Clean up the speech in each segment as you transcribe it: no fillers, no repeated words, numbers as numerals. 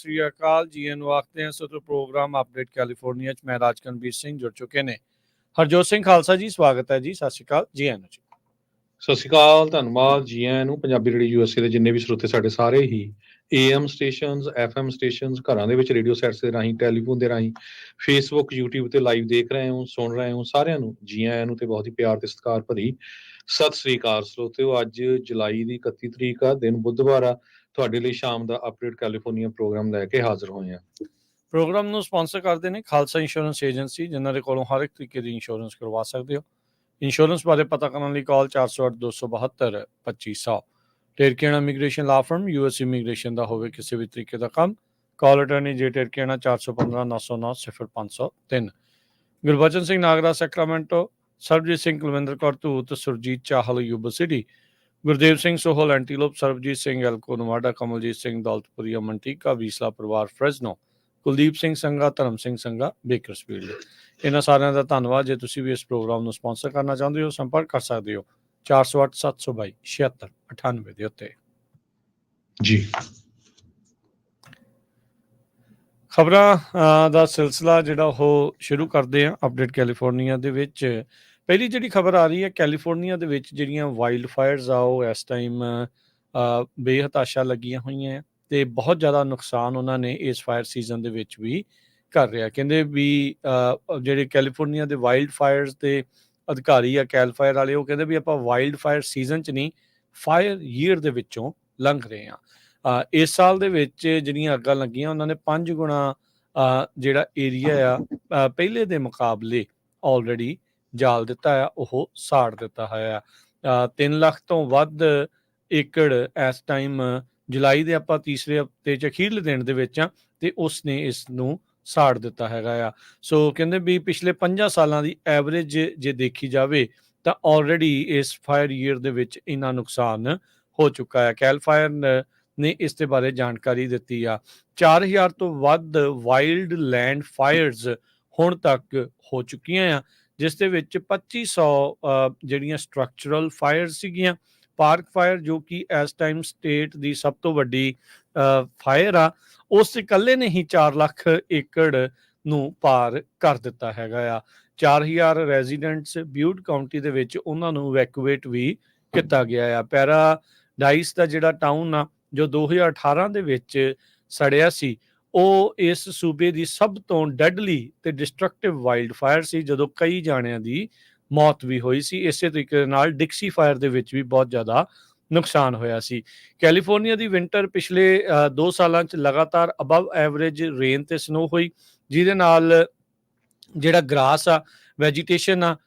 ਸ੍ਰੀ ਅਕਾਲ ਜੀ ਨੂੰ ਆਖਦੇ ਹਾਂ। ਸੋ ਪ੍ਰੋਗਰਾਮ ਅਪਡੇਟ ਕੈਲੀਫੋਰਨੀਆ 'ਚ ਮੈਂ ਰਾਜਕਨਵੀਰ ਸਿੰਘ ਜੁੜ ਚੁੱਕੇ ਨੇ। ਹਰਜੋਤ ਸਿੰਘ ਖਾਲਸਾ ਜੀ, ਸਵਾਗਤ ਹੈ ਜੀ। ਸਤਿ ਸ਼੍ਰੀ ਅਕਾਲ ਜੀ ਨੂੰ ਜੀ। ਸਤਿ ਸ਼੍ਰੀ ਅਕਾਲ, ਧੰਨਵਾਦ ਜੀ ਆਇਆਂ ਨੂੰ। ਪੰਜਾਬੀ ਰੇਡੀਓ USA ਦੇ ਜਿੰਨੇ ਵੀ ਸਰੋਤੇ ਸਾਡੇ ਸਾਰੇ ਹੀ AM ਸਟੇਸ਼ਨਸ, FM ਸਟੇਸ਼ਨਸ, ਘਰਾਂ ਦੇ ਵਿੱਚ ਰੇਡੀਓ ਸੈਟਸ ਦੇ ਰਾਹੀਂ, ਟੈਲੀਫੋਨ ਦੇ ਰਾਹੀਂ, ਫੇਸਬੁੱਕ, YouTube ਤੇ ਲਾਈਵ ਦੇਖ ਰਹੇ ਹੋ, ਸੁਣ ਰਹੇ ਹੋ, ਸਾਰਿਆਂ ਨੂੰ ਜੀ ਆਇਆਂ ਨੂੰ ਤੇ ਬਹੁਤ ਹੀ ਪਿਆਰ ਤੇ ਸਤਿਕਾਰ ਭਰੀ ਸਤਿ ਸ਼੍ਰੀ ਅਕਾਲ ਸਰੋਤਿਓ। ਅੱਜ ਜੁਲਾਈ ਦੀ 31 ਤਰੀਕ ਆ, ਦਿਨ ਬੁੱਧਵਾਰ ਆ। ਤੁਹਾਡੇ ਲਈ ਸ਼ਾਮ ਦਾ ਅਪਡੇਟ ਕੈਲੀਫੋਰਨੀਆ ਪ੍ਰੋਗਰਾਮ ਲੈ ਕੇ ਹਾਜ਼ਰ ਹੋਏ ਆ। ਪ੍ਰੋਗਰਾਮ ਨੂੰ ਸਪਾਂਸਰ ਕਰਦੇ ਨੇ ਖਾਲਸਾ ਇੰਸ਼ੋਰੈਂਸ ਏਜੰਸੀ, ਜਿਨ੍ਹਾਂ ਦੇ ਕੋਲੋਂ ਹਰ ਇੱਕ ਤਰੀਕੇ ਦੀ ਇੰਸ਼ੋਰੈਂਸ ਕਰਵਾ ਸਕਦੇ ਹੋ। ਇੰਸ਼ੋਰੈਂਸ ਬਾਰੇ ਪਤਾ ਕਰਨ ਲਈ ਕਾਲ 408-272-2500। ਟੇਰਕੇਣਾ immigration law firm, US immigration ਦਾ ਹੋਵੇ ਕਿਸੇ ਵੀ ਤਰੀਕੇ ਦਾ ਕੰਮ, ਕਾਲ ਅਟਰਨੀ ਜੇ ਟੇਰਕੇਣਾ 415-909-0503। Gurbachan Singh Nagra Sacramento, Sarbjit Singh Kulwinder Kaur Dhoot, Surjit Chahal Yuba City, Gurdev Singh Sohal Antelope, Sarbjit Singh Elko Nevada, Kamaljit Singh Daulatpuria Manteca, ਵੀਸਲਾ ਪਰਿਵਾਰ ਫਰੈਜ਼ਨੋ, ਕੁਲਦੀਪ ਸਿੰਘ ਸੰਘਾ, ਧਰਮ ਸਿੰਘ ਸੰਘਾ ਬੇਕਰਸਫੀਲਡ। ਇਹਨਾਂ ਸਾਰਿਆਂ ਦਾ ਧੰਨਵਾਦ। ਜੇ ਤੁਸੀਂ ਵੀ ਇਸ ਪ੍ਰੋਗਰਾਮ ਨੂੰ ਸਪਾਂਸਰ ਕਰਨਾ ਚਾਹੁੰਦੇ ਹੋ, ਸੰਪਰਕ ਕਰ ਸਕਦੇ ਹੋ 408-722-7698 ਦੇ ਉੱਤੇ ਜੀ। ਖਬਰਾਂ ਦਾ ਸਿਲਸਿਲਾ ਜਿਹੜਾ ਉਹ ਸ਼ੁਰੂ ਕਰਦੇ ਹਾਂ ਅਪਡੇਟ ਕੈਲੀਫੋਰਨੀਆ ਦੇ ਵਿੱਚ। ਪਹਿਲੀ ਜਿਹੜੀ ਖਬਰ ਆ ਰਹੀ ਹੈ, ਕੈਲੀਫੋਰਨੀਆ ਦੇ ਵਿੱਚ ਜਿਹੜੀਆਂ ਵਾਈਲਡ ਫਾਇਰਸ ਆ ਉਹ ਇਸ ਟਾਈਮ ਬੇਹਤਾਸ਼ਾ ਲੱਗੀਆਂ ਹੋਈਆਂ ਅਤੇ ਬਹੁਤ ਜ਼ਿਆਦਾ ਨੁਕਸਾਨ ਉਹਨਾਂ ਨੇ ਇਸ ਫਾਇਰ ਸੀਜ਼ਨ ਦੇ ਵਿੱਚ ਵੀ ਕਰ ਰਿਹਾ। ਕਹਿੰਦੇ ਵੀ ਜਿਹੜੇ ਕੈਲੀਫੋਰਨੀਆ ਦੇ ਵਾਈਲਡ ਫਾਇਰਸ ਦੇ ਅਧਿਕਾਰੀ ਆ, ਕੈਲ ਫਾਇਰ ਵਾਲੇ, ਉਹ ਕਹਿੰਦੇ ਵੀ ਆਪਾਂ ਵਾਈਲਡ ਫਾਇਰ ਸੀਜ਼ਨ 'ਚ ਨਹੀਂ, ਫਾਇਰ ਈਅਰ ਦੇ ਵਿੱਚੋਂ ਲੰਘ ਰਹੇ ਹਾਂ। ਇਸ ਸਾਲ ਦੇ ਵਿੱਚ ਜਿਹੜੀਆਂ ਅੱਗਾਂ ਲੱਗੀਆਂ ਉਹਨਾਂ ਨੇ 5 ਗੁਣਾ ਜਿਹੜਾ ਏਰੀਆ ਆ ਪਹਿਲੇ ਦੇ ਮੁਕਾਬਲੇ ਆਲਰੇਡੀ ਜਾਲ ਦਿੱਤਾ ਆ, ਉਹ ਸਾੜ ਦਿੱਤਾ ਹੋਇਆ। 3 ਲੱਖ ਤੋਂ ਵੱਧ ਏਕੜ ਇਸ ਟਾਈਮ ਜੁਲਾਈ ਦੇ ਆਪਾਂ ਤੀਸਰੇ ਹਫ਼ਤੇ 'ਚ ਅਖੀਰਲੇ ਦਿਨ ਦੇ ਵਿੱਚ ਆ, ਅਤੇ ਉਸ ਨੇ ਇਸ ਨੂੰ ਸਾੜ ਦਿੱਤਾ ਹੈਗਾ ਆ। ਸੋ ਕਹਿੰਦੇ ਵੀ ਪਿਛਲੇ 5 ਸਾਲਾਂ ਦੀ ਐਵਰੇਜ ਜੇ ਦੇਖੀ ਜਾਵੇ ਤਾਂ ਆਲਰੇਡੀ ਇਸ ਫਾਇਰ ਈਅਰ ਦੇ ਵਿੱਚ ਇੰਨਾ ਨੁਕਸਾਨ ਹੋ ਚੁੱਕਾ ਹੈ। ਕੈਲ ਫਾਇਰ ਨੇ ਇਸ ਦੇ ਬਾਰੇ ਜਾਣਕਾਰੀ ਦਿੱਤੀ ਆ। 4000 ਤੋਂ ਵੱਧ ਵਾਈਲਡ ਲੈਂਡ ਫਾਇਰਸ ਹੁਣ ਤੱਕ ਹੋ ਚੁੱਕੀਆਂ ਆ, ਜਿਸ ਦੇ ਵਿੱਚ 2500 ਜਿਹੜੀਆਂ ਸਟਰਕਚਰਲ ਫਾਇਰ ਸੀਗੀਆਂ। ਪਾਰਕ ਫਾਇਰ ਜੋ ਕਿ ਇਸ ਟਾਈਮ ਸਟੇਟ ਦੀ ਸਭ ਤੋਂ ਵੱਡੀ ਫਾਇਰ ਆ, ਉਸ ਇਕੱਲੇ ਨੇ ਹੀ 4 ਲੱਖ ਏਕੜ ਨੂੰ ਪਾਰ ਕਰ ਦਿੱਤਾ ਹੈਗਾ ਆ। 4000 ਰੈਜ਼ੀਡੈਂਟਸ ਬਿਊਟ ਕਾਊਂਟੀ ਦੇ ਵਿੱਚ ਉਹਨਾਂ ਨੂੰ ਇਵੈਕੂਏਟ ਵੀ ਕੀਤਾ ਗਿਆ ਆ। ਪੈਰਾਡਾਈਸ ਦਾ ਜਿਹੜਾ ਟਾਊਨ ਆ ਜੋ 2018 ਦੇ ਵਿੱਚ ਸੜਿਆ ਸੀ, ਉਹ ਇਸ ਸੂਬੇ ਦੀ ਸਭ ਤੋਂ ਡੈਡਲੀ ਤੇ ਡਿਸਟਰਕਟਿਵ ਵਾਈਲਡ ਫਾਇਰ ਸੀ, ਜਦੋਂ ਕਈ ਜਾਣਿਆਂ ਦੀ ਮੌਤ ਵੀ ਹੋਈ ਸੀ। ਇਸੇ ਤਰੀਕੇ ਦੇ ਨਾਲ ਡਿਕਸੀ ਫਾਇਰ ਦੇ ਵਿੱਚ ਵੀ ਬਹੁਤ ਜ਼ਿਆਦਾ ਨੁਕਸਾਨ ਹੋਇਆ ਸੀ। ਕੈਲੀਫੋਰਨੀਆ ਦੀ ਵਿੰਟਰ ਪਿਛਲੇ 2 ਸਾਲਾਂ 'ਚ ਲਗਾਤਾਰ ਅਬਵ ਐਵਰੇਜ ਰੇਨ ਤੇ ਸਨੋ ਹੋਈ, ਜਿਹਦੇ ਨਾਲ ਜਿਹੜਾ ਗਰਾਸ ਆ, ਵੈਜੀਟੇਸ਼ਨ ਆ,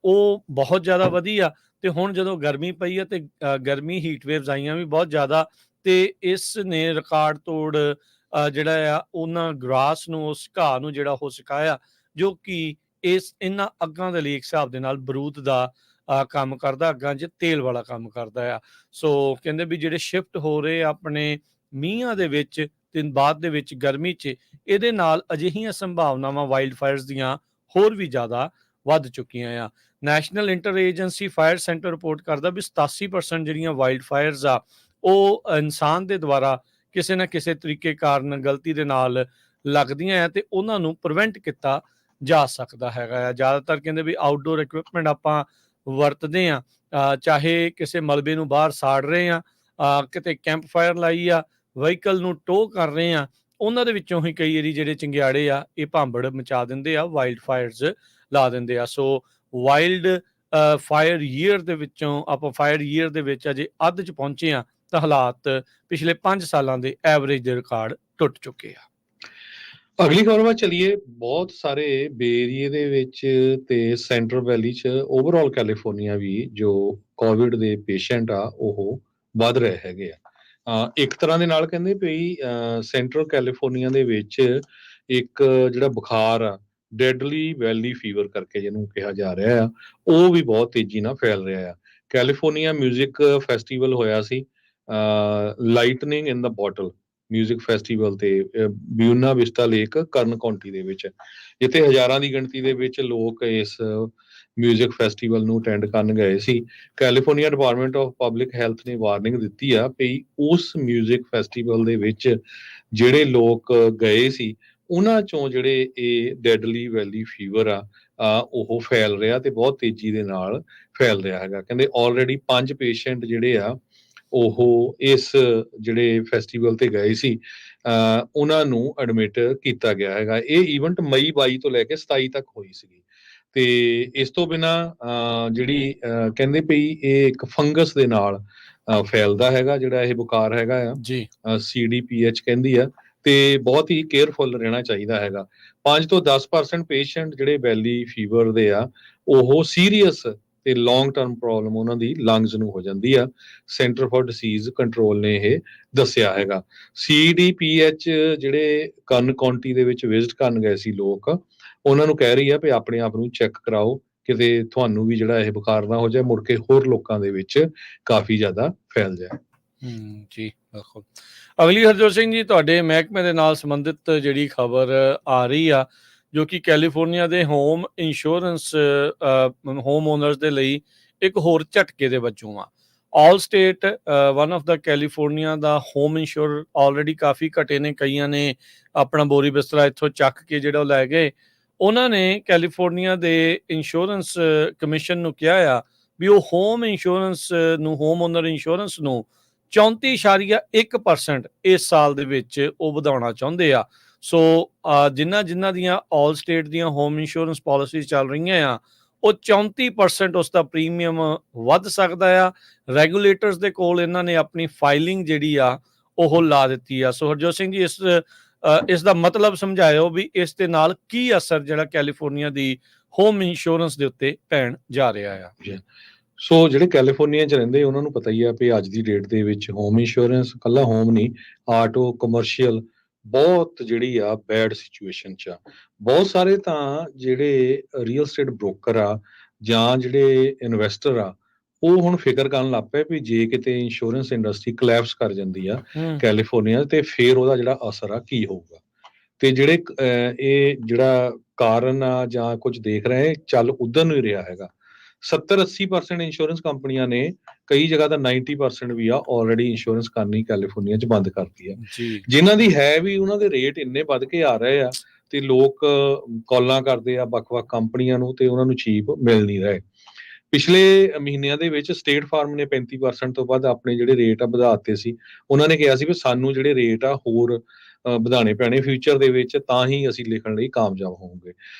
ਉਹ ਬਹੁਤ ਜ਼ਿਆਦਾ ਵਧੀ ਆ। ਅਤੇ ਹੁਣ ਜਦੋਂ ਗਰਮੀ ਪਈ ਆ, ਅਤੇ ਗਰਮੀ ਹੀਟ ਵੇਵਸ ਆਈਆਂ ਵੀ ਬਹੁਤ ਜ਼ਿਆਦਾ, ਅਤੇ ਇਸ ਨੇ ਰਿਕਾਰਡ ਤੋੜ ਜਿਹੜਾ ਆ ਉਹਨਾਂ ਗਰਾਸ ਨੂੰ, ਉਸ ਘਾਹ ਨੂੰ ਜਿਹੜਾ ਉਹ ਸੁਕਾਇਆ, ਜੋ ਕਿ ਇਹਨਾਂ ਅੱਗਾਂ ਦੇ ਲਈ ਇੱਕ ਹਿਸਾਬ ਦੇ ਨਾਲ ਬਰੂਦ ਦਾ ਕੰਮ ਕਰਦਾ, ਅੱਗਾਂ 'ਚ ਤੇਲ ਵਾਲਾ ਕੰਮ ਕਰਦਾ ਆ। ਸੋ ਕਹਿੰਦੇ ਵੀ ਜਿਹੜੇ ਸ਼ਿਫਟ ਹੋ ਰਹੇ ਆਪਣੇ ਮੀਂਹਾਂ ਦੇ ਵਿੱਚ ਅਤੇ ਬਾਅਦ ਦੇ ਵਿੱਚ ਗਰਮੀ 'ਚ, ਇਹਦੇ ਨਾਲ ਅਜਿਹੀਆਂ ਸੰਭਾਵਨਾਵਾਂ ਵਾਈਲਡ ਫਾਇਰਸ ਦੀਆਂ ਹੋਰ ਵੀ ਜ਼ਿਆਦਾ ਵੱਧ ਚੁੱਕੀਆਂ ਆ। National inter agency fire centre report ਕਰਦਾ ਵੀ 87% ਜਿਹੜੀਆਂ ਵਾਈਲਡ ਫਾਇਰਸ ਆ ਉਹ ਇਨਸਾਨ ਦੇ ਦੁਆਰਾ ਕਿਸੇ ਨਾ ਕਿਸੇ ਤਰੀਕੇ ਕਾਰਨ ਗਲਤੀ ਦੇ ਨਾਲ ਲੱਗਦੀਆਂ ਆ, ਅਤੇ ਉਹਨਾਂ ਨੂੰ ਪ੍ਰੀਵੈਂਟ ਕੀਤਾ ਜਾ ਸਕਦਾ ਹੈਗਾ ਆ। ਜ਼ਿਆਦਾਤਰ ਕਹਿੰਦੇ ਵੀ ਆਊਟਡੋਰ ਇਕਵਿਪਮੈਂਟ ਆਪਾਂ ਵਰਤਦੇ ਹਾਂ, ਚਾਹੇ ਕਿਸੇ ਮਲਬੇ ਨੂੰ ਬਾਹਰ ਸਾੜ ਰਹੇ ਹਾਂ, ਕਿਤੇ ਕੈਂਪ ਫਾਇਰ ਲਾਈ ਆ, ਵਹੀਕਲ ਨੂੰ ਟੋ ਕਰ ਰਹੇ ਹਾਂ, ਉਹਨਾਂ ਦੇ ਵਿੱਚੋਂ ਹੀ ਕਈ ਵਾਰੀ ਜਿਹੜੇ ਚੰਗਿਆੜੇ ਆ ਇਹ ਭਾਂਬੜ ਮਚਾ ਦਿੰਦੇ ਆ, ਵਾਈਲਡ ਫਾਇਰਸ ਲਾ ਦਿੰਦੇ ਆ। ਸੋ ਵਾਈਲਡ ਫਾਇਰ ਈਅਰ ਦੇ ਵਿੱਚੋਂ ਆਪਾਂ ਫਾਇਰ ਈਅਰ ਦੇ ਵਿੱਚ ਅਜੇ ਅੱਧ 'ਚ ਪਹੁੰਚੇ ਹਾਂ, ਤਾਂ ਹਾਲਾਤ ਪਿਛਲੇ 5 ਸਾਲਾਂ ਦੇ ਐਵਰੇਜ ਦੇ ਰਿਕਾਰਡ ਟੁੱਟ ਚੁੱਕੇ ਆ। ਅਗਲੀ ਖਬਰ ਵੱਲ ਚੱਲੀਏ। ਬਹੁਤ ਸਾਰੇ ਬੇ ਏਰੀਏ ਦੇ ਵਿੱਚ ਤੇ ਸੈਂਟਰਲ ਵੈਲੀ 'ਚ ਓਵਰਆਲ ਕੈਲੀਫੋਰਨੀਆ ਵੀ ਜੋ ਕੋਵਿਡ ਦੇ ਪੇਸ਼ੈਂਟ ਆ ਉਹ ਵੱਧ ਰਹੇ ਹੈਗੇ ਆ। ਇੱਕ ਤਰ੍ਹਾਂ ਦੇ ਨਾਲ ਕਹਿੰਦੇ ਵੀ ਸੈਂਟਰਲ ਕੈਲੀਫੋਰਨੀਆ ਦੇ ਵਿੱਚ ਇੱਕ ਜਿਹੜਾ ਬੁਖਾਰ ਆ, ਡੈਡਲੀ ਵੈਲੀ ਫੀਵਰ ਕਰਕੇ ਜਿਹਨੂੰ ਕਿਹਾ ਜਾ ਰਿਹਾ ਆ, ਉਹ ਵੀ ਬਹੁਤ ਤੇਜ਼ੀ ਨਾਲ ਫੈਲ ਰਿਹਾ ਆ। ਕੈਲੀਫੋਰਨੀਆ ਮਿਊਜ਼ਿਕ ਫੈਸਟੀਵਲ ਹੋਇਆ ਸੀ, ਲਾਈਟਨਿੰਗ ਇਨ ਦਾ ਬੋਟਲ ਮਿਊਜ਼ਿਕ ਫੈਸਟੀਵਲ ਤੇ ਬਿਊਨਾ ਵਿਸਟਾ ਲੇਕ, ਕਰਨ ਕਾਉਂਟੀ ਦੇ ਵਿੱਚ, ਜਿੱਥੇ ਹਜ਼ਾਰਾਂ ਦੀ ਗਿਣਤੀ ਦੇ ਵਿੱਚ ਲੋਕ ਇਸ ਮਿਊਜ਼ਿਕ ਫੈਸਟੀਵਲ ਨੂੰ ਅਟੈਂਡ ਕਰਨ ਗਏ ਸੀ। California Department of Public Health ਨੇ ਵਾਰਨਿੰਗ ਦਿੱਤੀ ਆ ਵੀ ਉਸ ਮਿਊਜ਼ਿਕ ਫੈਸਟੀਵਲ ਦੇ ਵਿੱਚ ਜਿਹੜੇ ਲੋਕ ਗਏ ਸੀ ਉਹਨਾਂ ਚੋਂ ਜਿਹੜੇ ਇਹ ਡੈਡਲੀ ਵੈਲੀ ਫੀਵਰ ਆ ਉਹ ਫੈਲ ਰਿਹਾ ਤੇ ਬਹੁਤ ਤੇਜ਼ੀ ਦੇ ਨਾਲ ਫੈਲ ਰਿਹਾ ਹੈਗਾ। ਕਹਿੰਦੇ ਆਲਰੇਡੀ 5 ਪੇਸ਼ੈਂਟ ਜਿਹੜੇ ਆ ਉਹ ਇਸ ਜਿਹੜੇ ਫੈਸਟੀਵਲ ਤੇ ਗਏ ਸੀ ਉਹਨਾਂ ਨੂੰ ਐਡਮਿਟ ਕੀਤਾ ਗਿਆ ਹੈਗਾ। ਇਹ ਈਵੈਂਟ ਮਈ 22 ਤੋਂ ਲੈ ਕੇ 27 ਤੱਕ ਹੋਈ ਸੀਗੀ। ਤੇ ਇਸ ਤੋਂ ਬਿਨਾ ਜਿਹੜੀ ਕਹਿੰਦੇ ਪਈ ਇਹ ਇੱਕ ਫੰਗਸ ਦੇ ਨਾਲ ਫੈਲਦਾ ਹੈਗਾ ਜਿਹੜਾ ਇਹ ਬੁਖਾਰ ਹੈਗਾ ਆ ਜੀ CDPH ਕਹਿੰਦੀ ਆ ਤੇ ਬਹੁਤ ਹੀ ਕੇਅਰਫੁਲ ਰਹਿਣਾ ਚਾਹੀਦਾ ਹੈਗਾ। 5 ਤੋਂ 10% ਪੇਸ਼ੈਂਟ ਜਿਹੜੇ ਵੈਲੀ ਫੀਵਰ ਦੇ ਆ ਉਹ ਸੀਰੀਅਸ ਤੇ ਲੌਂਗ ਟਰਮ ਪ੍ਰੋਬਲਮ ਉਹਨਾਂ ਦੀ ਲੰਗਸ ਨੂੰ ਹੋ ਜਾਂਦੀ ਆ। ਸੈਂਟਰ ਫਾਰ ਡਿਸੀਜ਼ ਕੰਟਰੋਲ ਨੇ ਇਹ ਦੱਸਿਆ ਹੈਗਾ। CDPH ਜਿਹੜੇ ਕਨ ਕਾਉਂਟੀ ਦੇ ਵਿੱਚ ਵਿਜ਼ਿਟ ਕਰਨ ਗਏ ਸੀ ਲੋਕ ਉਹਨਾਂ ਨੂੰ ਕਹਿ ਰਹੀ ਆ ਵੀ ਆਪਣੇ ਆਪ ਨੂੰ ਚੈੱਕ ਕਰਾਓ ਕਿਤੇ ਤੁਹਾਨੂੰ ਵੀ ਜਿਹੜਾ ਇਹ ਬੁਖਾਰ ਨਾ ਹੋ ਜਾਏ ਮੁੜ ਕੇ ਹੋਰ ਲੋਕਾਂ ਦੇ ਵਿੱਚ ਕਾਫੀ ਜ਼ਿਆਦਾ ਫੈਲ ਜਾਏ। ਜੀ ਬਿਲਕੁਲ। ਅਗਲੀ ਹਰਜੋਤ ਸਿੰਘ ਜੀ ਤੁਹਾਡੇ ਮਹਿਕਮੇ ਦੇ ਨਾਲ ਸੰਬੰਧਿਤ ਜਿਹੜੀ ਖਬਰ ਆ ਰਹੀ ਆ ਜੋ ਕਿ ਕੈਲੀਫੋਰਨੀਆ ਦੇ ਹੋਮ ਇੰਸ਼ੋਰੈਂਸ ਹੋਮ ਓਨਰਸ ਦੇ ਲਈ ਇੱਕ ਹੋਰ ਝਟਕੇ ਦੇ ਵਜੋਂ ਆ। ਆਲ ਸਟੇਟ ਵਨ ਆਫ ਦਾ ਕੈਲੀਫੋਰਨੀਆ ਦਾ ਹੋਮ ਇੰਸ਼ੋਰ ਆਲਰੇਡੀ ਕਾਫੀ ਘਟੇ ਨੇ, ਕਈਆਂ ਨੇ ਆਪਣਾ ਬੋਰੀ ਬਿਸਤਰਾ ਇੱਥੋਂ ਚੱਕ ਕੇ ਜਿਹੜਾ ਉਹ ਲੈ ਗਏ। ਉਹਨਾਂ ਨੇ ਕੈਲੀਫੋਰਨੀਆ ਦੇ ਇੰਸ਼ੋਰੈਂਸ ਕਮਿਸ਼ਨ ਨੂੰ ਕਿਹਾ ਆ ਵੀ ਉਹ ਹੋਮ ਇੰਸ਼ੋਰੈਂਸ ਨੂੰ ਹੋਮ ਓਨਰ ਇੰਸ਼ੋਰੈਂਸ ਨੂੰ 34.1% ਇਸ ਸਾਲ ਦੇ ਵਿੱਚ ਉਹ ਵਧਾਉਣਾ ਚਾਹੁੰਦੇ ਆ। ਸੋ ਜਿਨ੍ਹਾਂ ਦੀਆਂ ਆਲ ਸਟੇਟ ਦੀਆਂ ਹੋਮ ਇੰਸ਼ੋਰੈਂਸ ਪਾਲਿਸੀਜ਼ ਚੱਲ ਰਹੀਆਂ ਆ ਉਹ 34% ਉਸ ਦਾ ਪ੍ਰੀਮੀਅਮ ਵੱਧ ਸਕਦਾ ਆ। ਰੈਗੂਲੇਟਰਸ ਦੇ ਕੋਲ ਇਹਨਾਂ ਨੇ ਆਪਣੀ ਫਾਈਲਿੰਗ ਜਿਹੜੀ ਆ ਉਹ ਲਾ ਦਿੱਤੀ ਆ। ਸੋ ਹਰਜੋਤ ਸਿੰਘ ਜੀ ਇਸ ਦਾ ਮਤਲਬ ਸਮਝਾਇਓ ਵੀ ਇਸ ਦੇ ਨਾਲ ਕੀ ਅਸਰ ਜਿਹੜਾ ਕੈਲੀਫੋਰਨੀਆ ਦੀ ਹੋਮ ਇੰਸ਼ੋਰੈਂਸ ਦੇ ਉੱਤੇ ਪੈਣ ਜਾ ਰਿਹਾ ਆ। ਸੋ ਜਿਹੜੇ ਕੈਲੀਫੋਰਨੀਆ 'ਚ ਰਹਿੰਦੇ ਉਹਨਾਂ ਨੂੰ ਪਤਾ ਹੀ ਆ ਵੀ ਅੱਜ ਦੀ ਡੇਟ ਦੇ ਵਿੱਚ ਹੋਮ ਇੰਸ਼ੋਰੈਂਸ ਇਕੱਲਾ ਹੋਮ ਨਹੀਂ, ਆਟੋ ਕਮਰਸ਼ੀਅਲ ਬਹੁਤ ਜਿਹੜੀ ਆ ਬੈਡ ਸਿਚੁਏਸ਼ਨ 'ਚ ਆ। ਬਹੁਤ ਸਾਰੇ ਤਾਂ ਜਿਹੜੇ ਰੀਅਲ ਸਟੇਟ ਬ੍ਰੋਕਰ ਆ ਜਾਂ ਜਿਹੜੇ ਇਨਵੈਸਟਰ ਆ ਉਹ ਹੁਣ ਫਿਕਰ ਕਰਨ ਲੱਗ ਪਏ ਵੀ ਜੇ ਕਿਤੇ ਇੰਸ਼ੋਰੈਂਸ ਇੰਡਸਟਰੀ ਕਲੈਪਸ ਕਰ ਜਾਂਦੀ ਆ ਕੈਲੀਫੋਰਨੀਆ ਤੇ ਫਿਰ ਉਹਦਾ ਜਿਹੜਾ ਅਸਰ ਆ ਕੀ ਹੋਊਗਾ। ਤੇ ਜਿਹੜੇ ਇਹ ਜਿਹੜਾ ਕਾਰਨ ਆ ਜਾਂ ਕੁਝ ਦੇਖ ਰਹੇ ਚੱਲ ਉਧਰ ਨੂੰ ਹੀ ਰਿਹਾ ਹੈਗਾ। 70-80% ਇੰਸ਼ੋਰੈਂਸ ਕੰਪਨੀਆਂ ਨੇ ਕਈ ਜਗ੍ਹਾ ਤਾਂ 90% ਵੀ ਆ ਆਲਰੇਡੀ ਇੰਸ਼ੋਰੈਂਸ ਕਰਨੀ ਕੈਲੀਫੋਰਨੀਆ 'ਚ ਬੰਦ ਕਰਤੀ ਆ। ਜਿਨ੍ਹਾਂ ਦੀ ਹੈ ਵੀ ਉਹਨਾਂ ਦੇ ਰੇਟ ਇੰਨੇ ਵੱਧ ਕੇ ਆ ਰਹੇ ਆ ਤੇ ਲੋਕ ਕਾਲਾਂ ਕਰਦੇ ਆ ਵੱਖ-ਵੱਖ ਕੰਪਨੀਆਂ ਨੂੰ ਤੇ ਉਹਨਾਂ ਨੂੰ ਚੀਪ ਮਿਲ ਨਹੀਂ ਰਹੇ। ਪਿਛਲੇ ਮਹੀਨਿਆਂ ਦੇ ਵਿੱਚ ਸਟੇਟ ਫਾਰਮ ਨੇ 35% ਤੋਂ ਵੱਧ ਆਪਣੇ ਜਿਹੜੇ ਰੇਟ ਆ ਵਧਾ ਦਿੱਤੇ ਸੀ। ਉਹਨਾਂ ਨੇ ਕਿਹਾ ਸੀ ਵੀ ਸਾਨੂੰ ਜਿਹੜੇ ਰੇਟ ਆ ਹੋਰ ਵਧਾਣੇ ਪੈਣੇ ਫਿਊਚਰ ਦੇ ਵਿੱਚ ਤਾਂ ਹੀ ਅਸੀਂ ਲਿਖਣ ਲਈ ਕਾਮਯਾਬ ਹੋਵਾਂਗੇ।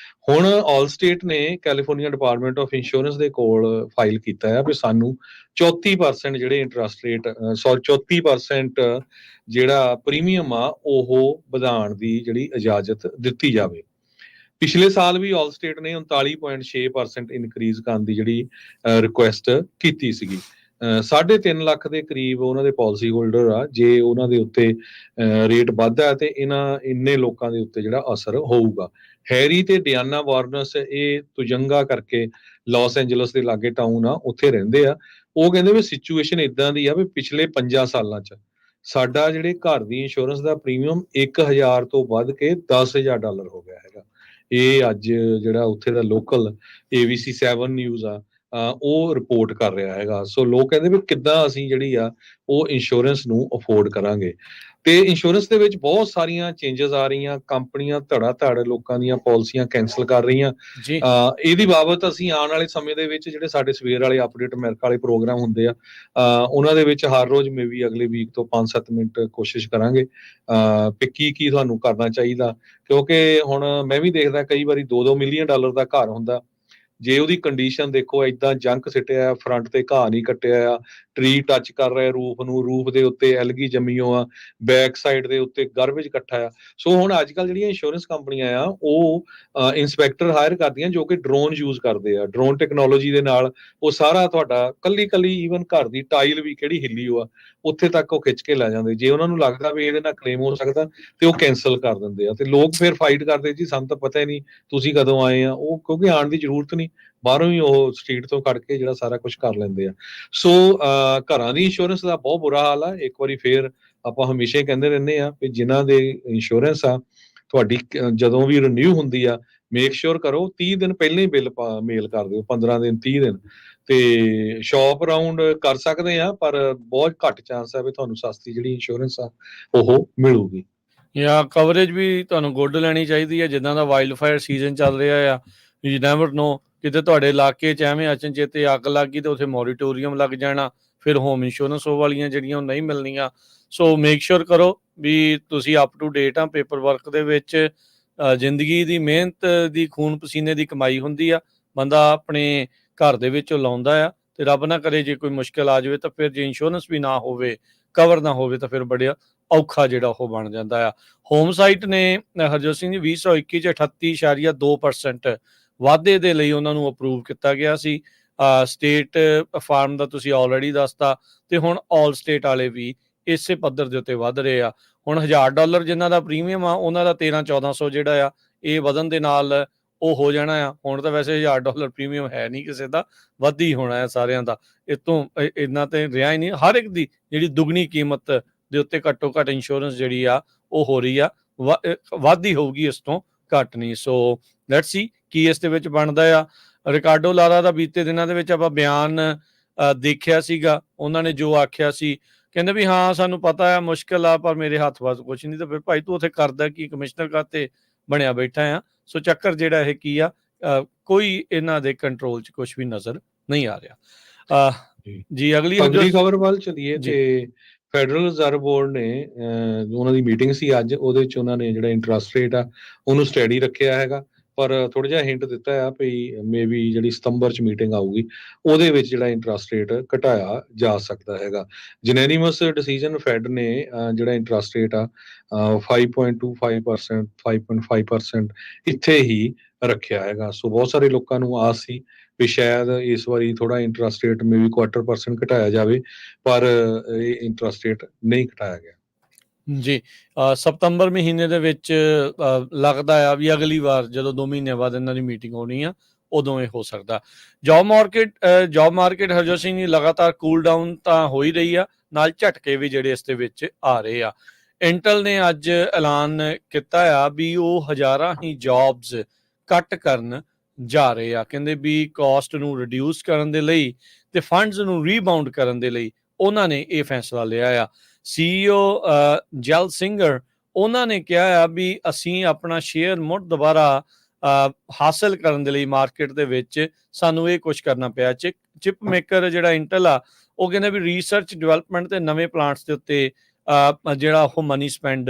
ਹੁਣ ਆਲ ਸਟੇਟ ਨੇ ਕੈਲੀਫੋਰਨੀਆ ਡਿਪਾਰਟਮੈਂਟ ਆਫ ਇੰਸ਼ੋਰੈਂਸ ਦੇ ਕੋਲ ਫਾਈਲ ਕੀਤਾ ਹੈ ਵੀ ਸਾਨੂੰ 34% ਜਿਹੜੇ ਇੰਟਰਸਟ ਰੇਟ 34% ਜਿਹੜਾ ਪ੍ਰੀਮੀਅਮ ਆ ਉਹ ਵਧਾਉਣ ਦੀ ਜਿਹੜੀ ਇਜਾਜ਼ਤ ਦਿੱਤੀ ਜਾਵੇ। ਪਿਛਲੇ ਸਾਲ ਵੀ ਆਲ ਸਟੇਟ ਨੇ 39.6% ਇਨਕਰੀਜ਼ ਕਰਨ ਦੀ ਜਿਹੜੀ ਰਿਕੁਐਸਟ ਕੀਤੀ ਸੀਗੀ। 3.5 ਲੱਖ ਦੇ ਕਰੀਬ ਉਹਨਾਂ ਦੇ ਪਾਲਿਸੀ ਹੋਲਡਰ ਆ। ਜੇ ਉਹਨਾਂ ਦੇ ਉੱਤੇ ਰੇਟ ਵੱਧਦਾ ਤੇ ਇੰਨੇ ਲੋਕਾਂ ਦੇ ਉੱਤੇ ਜਿਹੜਾ ਅਸਰ ਹੋਊਗਾ। ਹੈਰੀ ਤੇ ਡਿਆਨਾ ਵਾਰਨਸ ਇਹ ਤੁਜੰਗਾ ਕਰਕੇ ਲਾਸ ਐਂਜਲਸ ਦੇ ਲਾਗੇ ਟਾਊਨ ਆ ਉੱਥੇ ਰਹਿੰਦੇ ਆ। ਉਹ ਕਹਿੰਦੇ ਵੀ ਸਿਚੁਏਸ਼ਨ ਇਦਾਂ ਦੀ ਆ ਵੀ ਪਿਛਲੇ 5 ਸਾਲਾਂ 'ਚ ਸਾਡਾ ਜਿਹੜੇ ਘਰ ਦੀ ਇੰਸ਼ੋਰੈਂਸ ਦਾ ਪ੍ਰੀਮੀਅਮ 1000 ਤੋਂ ਵੱਧ ਕੇ $10,000 ਹੋ ਗਿਆ ਹੈਗਾ। ਇਹ ਅੱਜ ਜਿਹੜਾ ਉੱਥੇ ਦਾ ਲੋਕਲ ABC 7 ਨਿਊਜ਼ ਆ ਉਹ ਰਿਪੋਰਟ ਕਰ ਰਿਹਾ ਹੈਗਾ। ਸੋ ਲੋਕ ਕਹਿੰਦੇ ਵੀ ਕਿੱਦਾਂ ਅਸੀਂ ਜਿਹੜੀ ਆ ਉਹ ਇੰਸ਼ੋਰੈਂਸ ਨੂੰ ਅਫੋਰਡ ਕਰਾਂਗੇ। ਤੇ ਇੰਸ਼ੋਰੈਂਸ ਦੇ ਵਿੱਚ ਬਹੁਤ ਸਾਰੀਆਂ ਚੇਂਜਸ ਆ ਰਹੀਆਂ। ਕੰਪਨੀਆਂ ਧੜ ਲੋਕਾਂ ਦੀਆਂ ਪਾਲਿਸੀਆਂ ਕੈਂਸਲ ਕਰ ਰਹੀਆਂ। ਇਹਦੀ ਬਾਬਤ ਅਸੀਂ ਆਉਣ ਵਾਲੇ ਸਮੇਂ ਦੇ ਵਿੱਚ ਜਿਹੜੇ ਸਾਡੇ ਸਵੇਰ ਵਾਲੇ ਅਪਡੇਟ ਅਮਰੀਕਾ ਵਾਲੇ ਪ੍ਰੋਗਰਾਮ ਹੁੰਦੇ ਆ ਉਹਨਾਂ ਦੇ ਵਿੱਚ ਹਰ ਰੋਜ਼ ਮੇਬੀ ਅਗਲੇ ਵੀਕ ਤੋਂ 5-7 ਮਿੰਟ ਕੋਸ਼ਿਸ਼ ਕਰਾਂਗੇ ਵੀ ਕੀ ਤੁਹਾਨੂੰ ਕਰਨਾ ਚਾਹੀਦਾ। ਕਿਉਂਕਿ ਹੁਣ ਮੈਂ ਵੀ ਦੇਖਦਾ ਕਈ ਵਾਰੀ $2-2 ਮਿਲੀਅਨ ਦਾ ਘਰ ਹੁੰਦਾ। ਜੇ ਉਹਦੀ ਕੰਡੀਸ਼ਨ ਦੇਖੋ ਏਦਾਂ ਜੰਕ ਸਿੱਟਿਆ ਫਰੰਟ ਤੇ ਘਾਹ ਨਹੀਂ ਕੱਟਿਆ ਆ, ਟਰੀ ਟੱਚ ਕਰ ਰਿਹਾ ਰੂਫ ਨੂੰ, ਰੂਫ ਦੇ ਉੱਤੇ ਐਲਗੀ ਜੰਮੀ ਹੋ ਆ, ਬੈਕ ਸਾਈਡ ਦੇ ਉੱਤੇ ਗਾਰਬੇਜ ਇਕੱਠਾ ਆ। ਸੋ ਹੁਣ ਅੱਜ ਕੱਲ੍ਹ ਜਿਹੜੀਆਂ ਇੰਸ਼ੋਰੈਂਸ ਕੰਪਨੀਆਂ ਆ ਉਹ ਇੰਸਪੈਕਟਰ ਹਾਇਰ ਕਰਦੀਆਂ ਜੋ ਕਿ ਡਰੋਨ ਯੂਜ਼ ਕਰਦੇ ਆ। ਡਰੋਨ ਟੈਕਨੋਲੋਜੀ ਦੇ ਨਾਲ ਉਹ ਸਾਰਾ ਤੁਹਾਡਾ ਕੱਲੀ ਈਵਨ ਘਰ ਦੀ ਟਾਈਲ ਵੀ ਕਿਹੜੀ ਹਿੱਲੀ ਹੋ ਆ ਉੱਥੇ ਤੱਕ ਉਹ ਖਿੱਚ ਕੇ ਲੈ ਜਾਂਦੇ। ਜੇ ਉਹਨਾਂ ਨੂੰ ਲੱਗਦਾ ਵੀ ਇਹਦੇ ਨਾਲ ਕਲੇਮ ਹੋ ਸਕਦਾ ਤੇ ਉਹ ਕੈਂਸਲ ਕਰ ਦਿੰਦੇ ਆ। ਤੇ ਲੋਕ ਫਿਰ ਫਾਈਟ ਕਰਦੇ ਜੀ ਸਾਨੂੰ ਤਾਂ ਪਤਾ ਹੀ ਨਹੀਂ ਤੁਸੀਂ ਕਦੋਂ ਆਏ ਆ। ਉਹ ਕਿਉਂਕਿ ਆਉਣ ਦੀ ਜ਼ਰੂਰਤ ਨਹੀਂ, ਬਾਹਰੋਂ ਹੀ ਉਹ ਸਟਰੀਟ ਤੋਂ ਕੱਢ ਕੇ ਜਿਹੜਾ ਸਾਰਾ ਕੁਝ ਕਰ ਲੈਂਦੇ ਆ। ਸੋ ਘਰਾਂ ਦੀ ਇੰਸ਼ੋਰੈਂਸ ਦਾ ਬਹੁਤ ਬੁਰਾ ਹਾਲ ਆ। ਇੱਕ ਵਾਰੀ ਫੇਰ ਆਪਾਂ ਹਮੇਸ਼ਾ ਹੀ ਕਹਿੰਦੇ ਰਹਿੰਦੇ ਆ ਵੀ ਜਿਨ੍ਹਾਂ ਦੇ ਇੰਸ਼ੋਰੈਂਸ ਆ ਤੁਹਾਡੀ ਜਦੋਂ ਵੀ ਰਿਨਿਊ ਹੁੰਦੀ ਆ, ਮੇਕ ਸ਼ੋਰ ਕਰੋ 30 ਦਿਨ ਪਹਿਲਾਂ ਹੀ ਬਿੱਲ ਮੇਲ ਕਰ ਦਿਓ, 15 ਦਿਨ 30 ਦਿਨ। ਤੇ ਸ਼ੌਪ ਅਰਾਊਂਡ ਕਰ ਸਕਦੇ ਆ, ਪਰ ਬਹੁਤ ਘੱਟ ਚਾਂਸ ਹੈ ਵੀ ਤੁਹਾਨੂੰ ਸਸਤੀ ਜਿਹੜੀ ਇੰਸ਼ੋਰੈਂਸ ਆ ਉਹ ਮਿਲੂਗੀ। ਜਾਂ ਕਵਰੇਜ ਵੀ ਤੁਹਾਨੂੰ ਗੁੱਡ ਲੈਣੀ ਚਾਹੀਦੀ ਹੈ, ਜਿੱਦਾਂ ਦਾ ਵਾਈਲਡ ਫਾਇਰ ਸੀਜ਼ਨ ਚੱਲ ਰਿਹਾ ਆ। ਯੂ ਨੈਵਰ ਨੋ, ਕਿਤੇ ਤੁਹਾਡੇ ਇਲਾਕੇ 'ਚ ਐਵੇਂ ਅਚਨਚੇਤੇ ਅੱਗ ਲੱਗ ਗਈ ਤੇ ਉੱਥੇ ਮੋਰੀਟੋਰੀਅਮ ਲੱਗ ਜਾਣਾ, ਫਿਰ ਹੋਮ ਇੰਸ਼ੋਰੈਂਸ ਉਹ ਵਾਲੀਆਂ ਜਿਹੜੀਆਂ ਉਹ ਨਹੀਂ ਮਿਲਣੀਆਂ। ਸੋ ਮੇਕ ਸ਼ੋਰ ਕਰੋ ਵੀ ਤੁਸੀਂ ਅਪ ਟੂ ਡੇਟ ਆ ਪੇਪਰ ਵਰਕ ਦੇ ਵਿੱਚ। ਜ਼ਿੰਦਗੀ ਦੀ ਮਿਹਨਤ ਦੀ ਖੂਨ ਪਸੀਨੇ ਦੀ ਕਮਾਈ ਹੁੰਦੀ ਆ, ਬੰਦਾ ਆਪਣੇ ਘਰ ਦੇ ਵਿੱਚ ਲਾਉਂਦਾ ਆ, ਤੇ ਰੱਬ ਨਾ ਕਰੇ ਜੇ ਕੋਈ ਮੁਸ਼ਕਿਲ ਆ ਜਾਵੇ ਤਾਂ ਫਿਰ ਜੇ ਇੰਸ਼ੋਰੈਂਸ ਵੀ ਨਾ ਹੋਵੇ, ਕਵਰ ਨਾ ਹੋਵੇ, ਤਾਂ ਫਿਰ ਬੜਿਆ ਔਖਾ ਜਿਹੜਾ ਉਹ ਬਣ ਜਾਂਦਾ ਆ। ਹੋਮ ਸਾਈਟ ਨੇ ਹਰਜੋਤ ਸਿੰਘ ਜੀ 2021 ਚ 38.2% ਵਾਧੇ ਦੇ ਲਈ ਉਹਨਾਂ ਨੂੰ ਅਪਰੂਵ ਕੀਤਾ ਗਿਆ ਸੀ। ਸਟੇਟ ਫਾਰਮ ਦਾ ਤੁਸੀਂ ਆਲਰੇਡੀ ਦੱਸਤਾ, ਤੇ ਹੁਣ ਆਲ ਸਟੇਟ ਵਾਲੇ ਵੀ ਇਸੇ ਪੱਧਰ ਦੇ ਉੱਤੇ ਵੱਧ ਰਹੇ ਆ। ਹੁਣ $1000 ਜਿਨ੍ਹਾਂ ਦਾ ਪ੍ਰੀਮੀਅਮ ਆ, ਉਹਨਾਂ ਦਾ 1300-1400 ਜਿਹੜਾ ਆ ਇਹ ਵਧਣ ਦੇ ਨਾਲ ਉਹ ਹੋ ਜਾਣਾ ਆ। ਹੁਣ ਤਾਂ ਵੈਸੇ $1000 ਪ੍ਰੀਮੀਅਮ ਹੈ ਨਹੀਂ ਕਿਸੇ ਦਾ, ਵੱਧ ਹੀ ਹੋਣਾ ਹੈ ਸਾਰਿਆਂ ਦਾ। ਇਹ ਤੋਂ ਇੰਨਾ ਤੇ ਰਿਹਾ ਹੀ ਨਹੀਂ, ਹਰ ਇੱਕ ਦੀ ਜਿਹੜੀ ਦੁੱਗਣੀ ਕੀਮਤ ਦੇ ਉੱਤੇ ਘੱਟੋ ਘੱਟ ਇੰਸ਼ੋਰੈਂਸ ਜਿਹੜੀ ਆ ਉਹ ਹੋ ਰਹੀ ਆ, ਵੱਧ ਹੀ ਹੋਊਗੀ, ਇਸ ਤੋਂ ਘੱਟ ਨਹੀਂ। ਸੋ ਲੈਟਸ ਸੀ ਕੀ ਇਸ ਦੇ ਵਿੱਚ ਬਣਦਾ ਆ। ਰਿਕਾਰਡੋ ਲਾਰਾ ਦਾ ਬੀਤੇ ਦਿਨਾਂ ਦੇ ਵਿੱਚ ਆਪਾਂ ਬਿਆਨ ਦੇਖਿਆ ਸੀਗਾ, ਉਹਨਾਂ ਨੇ ਜੋ ਆਖਿਆ ਸੀ, ਕਹਿੰਦੇ ਵੀ ਹਾਂ ਸਾਨੂੰ ਪਤਾ ਆ ਮੁਸ਼ਕਿਲ ਆ, ਪਰ ਮੇਰੇ ਹੱਥ ਵੱਸ ਕੁਛ ਨਹੀਂ। ਤਾਂ ਫਿਰ ਭਾਈ ਤੂੰ ਉੱਥੇ ਕਰਦਾ ਕੀ, ਕਮਿਸ਼ਨਰ ਖਾਤੇ ਬਣਿਆ ਬੈਠਾ ਆ। ਸੋ ਚੱਕਰ ਜਿਹੜਾ ਇਹ ਕੀ ਆ, ਕੋਈ ਇਹਨਾਂ ਦੇ ਕੰਟਰੋਲ 'ਚ ਕੁਛ ਵੀ ਨਜ਼ਰ ਨਹੀਂ ਆ ਰਿਹਾ। ਜੀ ਅਗਲੀ ਖਬਰ ਵੱਲ ਚਲੀਏ ਤੇ ਫੈਡਰਲ ਰਿਜ਼ਰਵ ਬੋਰਡ ਨੇ ਉਹਨਾਂ ਦੀ ਮੀਟਿੰਗ ਸੀ ਅੱਜ, ਉਹਦੇ 'ਚ ਉਹਨਾਂ ਨੇ ਜਿਹੜਾ ਇੰਟਰਸਟ ਰੇਟ ਆ ਉਹਨੂੰ ਸਟੈਡੀ ਰੱਖਿਆ ਹੈਗਾ, ਪਰ ਥੋੜਾ ਜਿਹਾ ਹਿੰਟ ਦਿੱਤਾ ਆ ਵੀ ਮੇਬੀ ਜਿਹੜੀ ਸਤੰਬਰ 'ਚ ਮੀਟਿੰਗ ਆਊਗੀ ਉਹਦੇ ਵਿੱਚ ਜਿਹੜਾ ਇੰਟਰਸਟ ਰੇਟ ਘਟਾਇਆ ਜਾ ਸਕਦਾ ਹੈਗਾ। ਜਨੈਨੀਮਸ ਡਿਸੀਜਨ ਫੈਡ ਨੇ ਜਿਹੜਾ ਇੰਟਰਸਟ ਰੇਟ ਆ 5.25%, 5.5% ਇੱਥੇ ਹੀ ਰੱਖਿਆ ਹੈਗਾ। ਸੋ ਬਹੁਤ ਸਾਰੇ ਲੋਕਾਂ ਨੂੰ ਆਸ ਸੀ ਵੀ ਸ਼ਾਇਦ ਇਸ ਵਾਰੀ ਥੋੜਾ ਇੰਟਰਸਟ ਰੇਟ ਮੇਬੀ 0.25% ਘਟਾਇਆ ਜਾਵੇ, ਪਰ ਇਹ ਇੰਟਰਸਟ ਰੇਟ ਨਹੀਂ ਘਟਾਇਆ ਗਿਆ। ਜੀ ਸਤੰਬਰ ਮਹੀਨੇ ਦੇ ਵਿੱਚ ਲੱਗਦਾ ਆ ਵੀ ਅਗਲੀ ਵਾਰ ਜਦੋਂ 2 ਮਹੀਨਿਆਂ ਬਾਅਦ ਇਹਨਾਂ ਦੀ ਮੀਟਿੰਗ ਹੋਣੀ ਆ, ਉਦੋਂ ਇਹ ਹੋ ਸਕਦਾ। ਜੌਬ ਮਾਰਕੀਟ ਹਰਜੋਤ ਸਿੰਘ ਜੀ ਲਗਾਤਾਰ ਕੂਲ ਡਾਊਨ ਤਾਂ ਹੋ ਹੀ ਰਹੀ ਆ, ਨਾਲ ਝਟਕੇ ਵੀ ਜਿਹੜੇ ਇਸ ਦੇ ਵਿੱਚ ਆ ਰਹੇ ਆ। ਇੰਟਲ ਨੇ ਅੱਜ ਐਲਾਨ ਕੀਤਾ ਆ ਵੀ ਉਹ ਹਜ਼ਾਰਾਂ ਹੀ ਜੌਬਸ ਕੱਟ ਕਰਨ ਜਾ ਰਹੇ ਆ। ਕਹਿੰਦੇ ਵੀ ਕਾਸਟ ਨੂੰ ਰਿਡਿਊਸ ਕਰਨ ਦੇ ਲਈ ਤੇ ਫੰਡਸ ਨੂੰ ਰੀਬਾਉਂਡ ਕਰਨ ਦੇ ਲਈ ਉਹਨਾਂ ਨੇ ਇਹ ਫੈਸਲਾ ਲਿਆ ਆ। CEO ਜੈਲ ਸਿੰਗਰ ਉਹਨਾਂ ਨੇ ਕਿਹਾ ਆ ਵੀ ਅਸੀਂ ਆਪਣਾ ਸ਼ੇਅਰ ਮੁੜ ਦੁਬਾਰਾ ਹਾਸਲ ਕਰਨ ਦੇ ਲਈ ਮਾਰਕੀਟ ਦੇ ਵਿੱਚ ਸਾਨੂੰ ਇਹ ਕੁਝ ਕਰਨਾ ਪਿਆ। ਚਿਪ ਮੇਕਰ ਜਿਹੜਾ ਇੰਟਲ ਆ, ਉਹ ਕਹਿੰਦੇ ਵੀ ਰਿਸਰਚ ਡਿਵੈਲਪਮੈਂਟ ਤੇ ਨਵੇਂ ਪਲਾਂਟਸ ਦੇ ਉੱਤੇ ਜਿਹੜਾ ਉਹ ਮਨੀ ਸਪੈਂਡ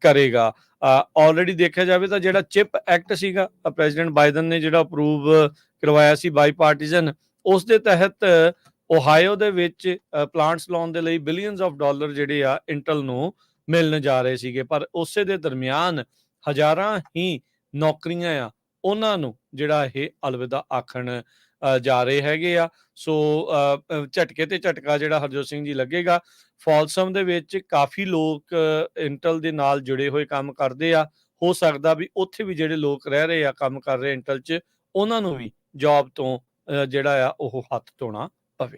ਕਰੇਗਾ। ਆਲਰੇਡੀ ਦੇਖਿਆ ਜਾਵੇ ਤਾਂ ਜਿਹੜਾ ਚਿਪ ਐਕਟ ਸੀਗਾ ਪ੍ਰੈਜ਼ੀਡੈਂਟ ਬਾਈਡਨ ਨੇ ਜਿਹੜਾ ਅਪਰੂਵ ਕਰਵਾਇਆ ਸੀ ਬਾਈ ਪਾਰਟੀਜ਼ਨ, ਉਸ ਦੇ ਤਹਿਤ ਓਹਾਇਓ ਦੇ ਵਿੱਚ ਪਲਾਂਟਸ ਲਾਉਣ ਦੇ ਲਈ ਬਿਲੀਅਨਸ ਆਫ ਡਾਲਰ ਜਿਹੜੇ ਆ ਇੰਟਲ ਨੂੰ ਮਿਲਣ ਜਾ ਰਹੇ ਸੀਗੇ, ਪਰ ਉਸੇ ਦੇ ਦਰਮਿਆਨ ਹਜ਼ਾਰਾਂ ਹੀ ਨੌਕਰੀਆਂ ਆ ਉਹਨਾਂ ਨੂੰ ਜਿਹੜਾ ਇਹ ਅਲਵਿਦਾ ਆਖਣ ਜਾ ਰਹੇ ਹੈਗੇ ਆ। ਸੋ ਝਟਕੇ ਤੇ ਝਟਕਾ ਜਿਹੜਾ ਹਰਜੋਤ ਸਿੰਘ ਜੀ ਲੱਗੇਗਾ। ਫਾਲਸਮ ਦੇ ਵਿੱਚ ਕਾਫੀ ਲੋਕ ਇੰਟਲ ਦੇ ਨਾਲ ਜੁੜੇ ਹੋਏ ਕੰਮ ਕਰਦੇ ਆ, ਹੋ ਸਕਦਾ ਵੀ ਉੱਥੇ ਵੀ ਜਿਹੜੇ ਲੋਕ ਰਹਿ ਰਹੇ ਆ ਕੰਮ ਕਰ ਰਹੇ ਇੰਟਲ 'ਚ, ਉਹਨਾਂ ਨੂੰ ਵੀ ਜੌਬ ਤੋਂ ਜਿਹੜਾ ਆ ਉਹ ਹੱਥ ਧੋਣਾ ਪਵੇ।